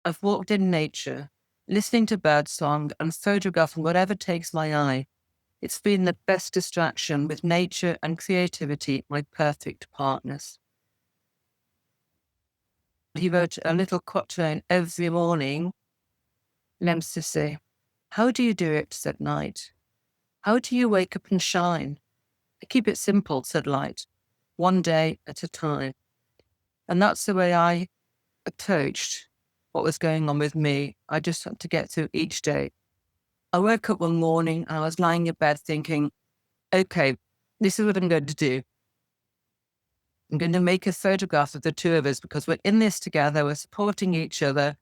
I've walked in nature, listening to birdsong and photographing whatever takes my eye. It's been the best distraction, with nature and creativity my perfect partners. He wrote a little quatrain every morning. Lems to say, "How do you do it?" said Night. "How do you wake up and shine?" "I keep it simple," said Light, "one day at a time." And that's the way I approached what was going on with me. I just had to get through each day. I woke up one morning and I was lying in bed thinking, okay, this is what I'm going to do. I'm going to make a photograph of the two of us because we're in this together, we're supporting each other.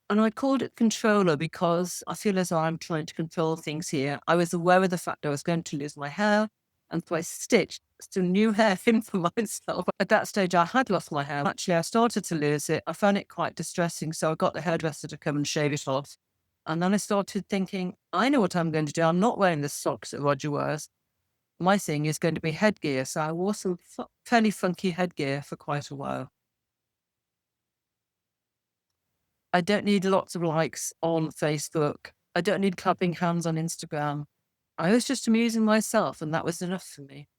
And I called it controller because I feel as though I'm trying to control things here. I was aware of the fact I was going to lose my hair, and so I stitched some new hair in for myself. At that stage, I had lost my hair. Actually, I started to lose it. I found it quite distressing, so I got the hairdresser to come and shave it off. And then I started thinking, I know what I'm going to do. I'm not wearing the socks that Roger wears. My thing is going to be headgear. So I wore some fairly funky headgear for quite a while. I don't need lots of likes on Facebook. I don't need clapping hands on Instagram. I was just amusing myself, and that was enough for me.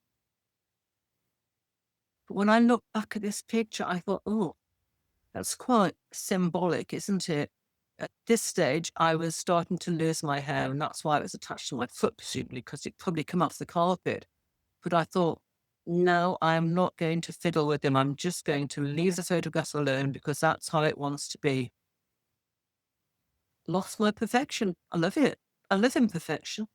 But when I look back at this picture, I thought, oh, that's quite symbolic, isn't it? At this stage, I was starting to lose my hair, and that's why it was attached to my foot, presumably, because it probably come off the carpet. But I thought, no, I'm not going to fiddle with him. I'm just going to leave the photograph alone because that's how it wants to be. Lost my perfection. I love it. I live in perfection.